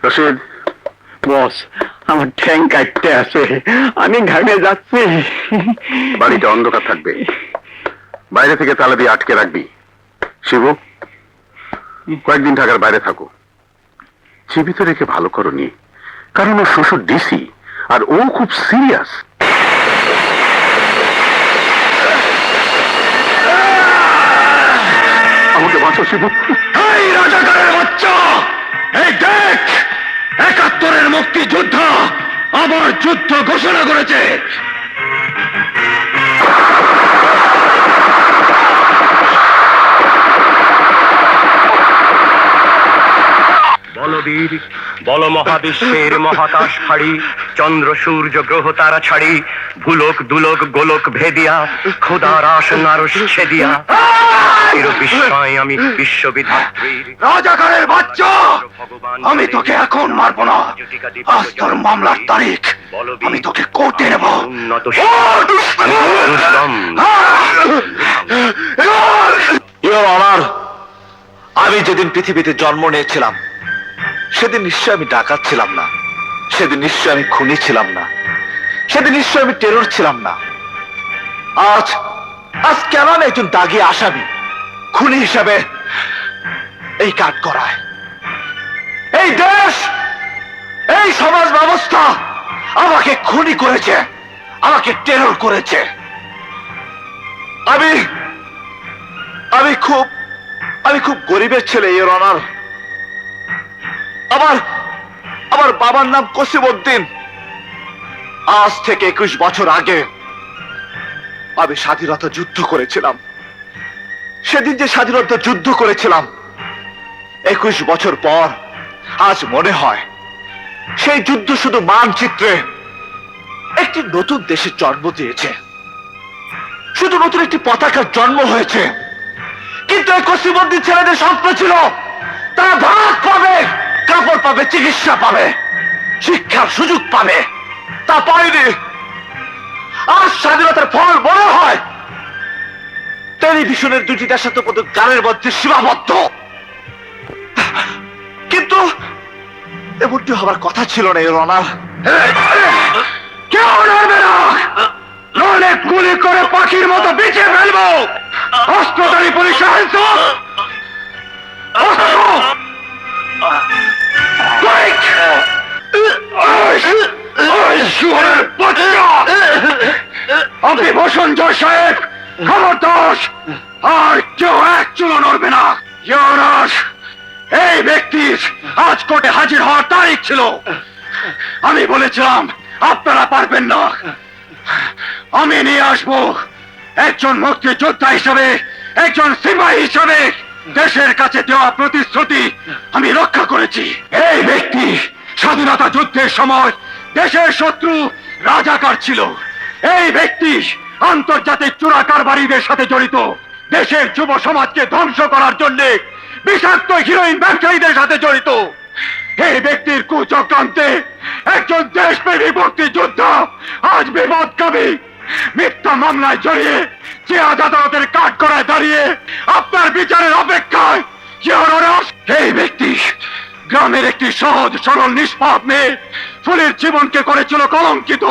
রশিদ, বস, আমার ঠ্যাং কাটতে আছে, আমি ঘামে যাচ্ছি। বাড়িটা অন্ধকার থাকবে, বাইরে থেকে তালা দিয়ে আটকে রাখবি। শিবু, কয়েকদিন ঢাকার বাইরে থাকো। জীবিত রেখে ভালো করনি, কারণ ওর শ্বশুর ডিসি আর ও খুব সিরিয়াস। আমাকে বাঁচো শিবু। এই রাজাকারের বাচ্চা, এই দেখ, ৭১-এর মুক্তিযোদ্ধা আবার যুদ্ধ ঘোষণা করেছে। বলবীর বল মহাবিশ্বের মহাকাশ ফাড়ি, চন্দ্র সূর্য গ্রহ তারা ছাড়ি, ভুলক দুলক গোলক ভেদিয়া, খোদার আসনারস ছেদিয়া, বিস্ময় আমি বিশ্ববিধাত্রীর রাজাকারের বাচ্চা, আমি তোকে এখন মারবো না। আজ তোর মামলার তারিখ, আমি তোকে কোর্টে নেব। উন্নত আমার আমি যেদিন পৃথিবীতে জন্ম নিয়েছিলাম সেদিন নিশ্চয় আমি ডাকাত ছিলাম না, সেদিন নিশ্চয় আমি খুনি ছিলাম না, সেদিন নিশ্চয় আমি টেরর ছিলাম না। আজ আজ কেন আমি একজন দাগী আসামি, খুনি হিসাবে এই কাজ করায়? এই দেশ, এই সমাজ ব্যবস্থা আমাকে খুনি করেছে, আমাকে টেরর করেছে। আমি আমি খুব আমি খুব গরিবের ছেলে, ইওর অনার। আমার বাবার নাম কসিমউদ্দিন। আজ থেকে ২১ বছর আগে আমি স্বাধীনতা যুদ্ধ করেছিলাম। সেদিন যে স্বাধীনতা যুদ্ধ করেছিলাম, ২১ বছর পর আজ মনে হয় সেই যুদ্ধ শুধু মানচিত্রে একটি নতুন দেশের জন্ম দিয়েছে, শুধু নতুন একটি পতাকার জন্ম হয়েছে। কিন্তু এই কসিমউদ্দিন ছেলেদের স্বপ্ন ছিল তারা ভাত পাবে, কাপড় পাবে, চিকিৎসা পাবে, শিক্ষার সুযোগ পাবে। তা পায়নি। আজ স্বাধীনতার ফল মনে হয় টেলিভিশনের দুটি দেশাত্মবোধক গানের মধ্যে সীমাবদ্ধ। কিন্তু এমনটি হবার কথা ছিল না, এর অনার। কেউ নড়বে না, নইলে গুলি করে পাখির মতো বেঁচে ফেলবো। অস্ত্রধারী পুলিশ আনছো, আপনি বসুন জজ সাহেব, খবরদার আর কেউ এক চুলো নড়বে না। ইউনাস, এই ব্যক্তির আজ কোর্টে হাজির হওয়ার তারিখ ছিল। আমি বলেছিলাম আপনারা পারবেন না, আমি নিয়ে আসবো। একজন মুক্তিযোদ্ধা হিসাবে, একজন সিপাহী হিসাবে দেশের কাছে দেওয়া প্রতিশ্রুতি আমি রক্ষা করেছি। এই ব্যক্তি স্বাধীনতা যুদ্ধের সময় দেশের শত্রু রাজাকার ছিল। এই ব্যক্তি আন্তর্জাতিক চোরা কারবারিদের সাথে জড়িত, দেশের যুব সমাজকে ধ্বংস করার জন্য বিষাক্ত হিরোইন ব্যবসায়ীদের সাথে জড়িত। এই ব্যক্তির কুচক্রান্তে একজন দেশপ্রেমী মুক্তিযোদ্ধা আজ বিপদগামী। মিথ্যা মামলায় জড়িয়ে যে আদালতের কাঠ করায় দাঁড়িয়ে আপনার বিচারের অপেক্ষায়। এই ব্যক্তি গ্রামের একটি সহজ সরল নিষ্পাপ মেয়ে ফুলের জীবনকে করেছিল কলঙ্কিত।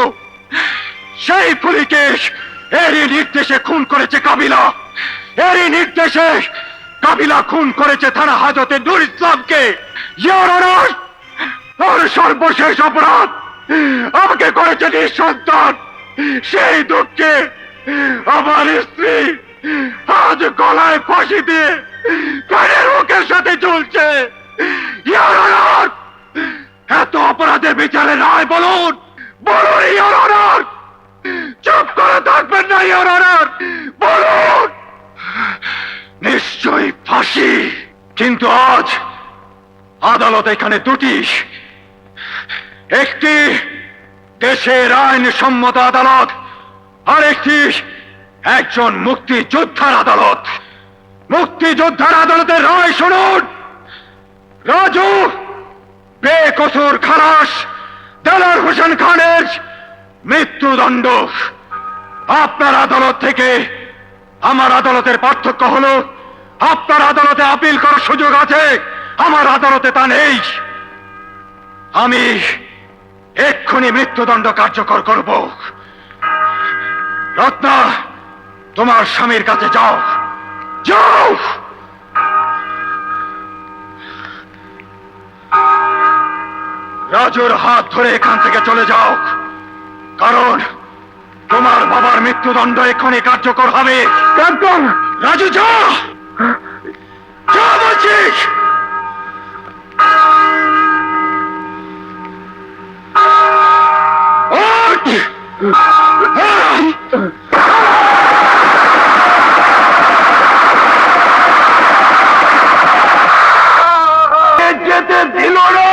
সেই ফুলিকে এরই নির্দেশে খুন করেছে কাবিলা, এরই নির্দেশে কাবিলা খুন করেছে থানা হাজতে নূর ইসলামকে। ওর সর্বশেষ অপরাধ আমাকে করেছে নিঃসন্তান। সেই দুঃখে আমার স্ত্রী আজ গলায় ফাঁসি দিয়ে কানের মুখের সাথে ঝুলছে। এত অপরাধের বিচারে রায় বলুন, বলুন ইওর অনার। চুপ করে থাকবেন না ইওর অনার, বলুন। নিশ্চয়ই ফাঁসি। কিন্তু আজ আদালত এখানে দুটি, একটি দেশের আইন সম্মত আদালত, আর একটি একজন মুক্তিযোদ্ধার আদালত। মুক্তিযোদ্ধার আদালতের রায় শুনুন। রাজু বেকসুর খালাস দেলোয়ার হোসেন খানের মৃত্যুদণ্ড। আপনার আদালত থেকে আমার আদালতের পার্থক্য হলো আপনার আদালতে আপিল করার সুযোগ আছে, আমার আদালতে তা নেই। আমি এক্ষুনি মৃত্যুদণ্ড কার্যকর করব। রত্না, তোমার স্বামীর কাছে যাও, যাও। রাজুর হাত ধরে এখান থেকে চলে যাও, কারণ তোমার বাবার মৃত্যুদণ্ড এক্ষুনি কার্যকর হবে। রাজু, যা, যা বলছিস। ওঠ! যেতে দিল না।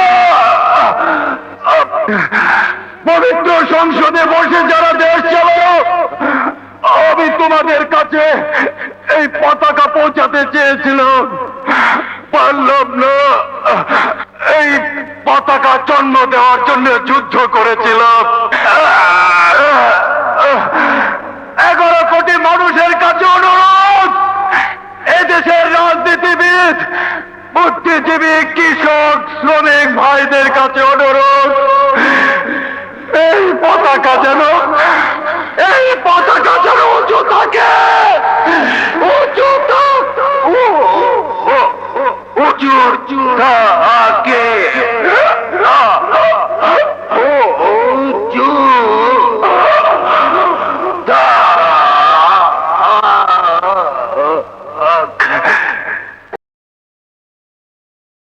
পবিত্র সংসদে বসে যারা দেশ চালালো, আমি তোমাদের কাছে এই পতাকা পৌঁছাতে চেয়েছিলাম, পারলাম না। এই পতাকা জন্ম দেওয়ার জন্য যুদ্ধ করেছিলাম। 11 কোটি মানুষের কাছে অনুরোধ, এদেশের রাজনীতিবিদ, বুদ্ধিজীবী, কৃষক, শ্রমিক ভাইদের কাছে অনুরোধ, এই পতাকা যেন উঁচু থাকে, উঁচু থাকে।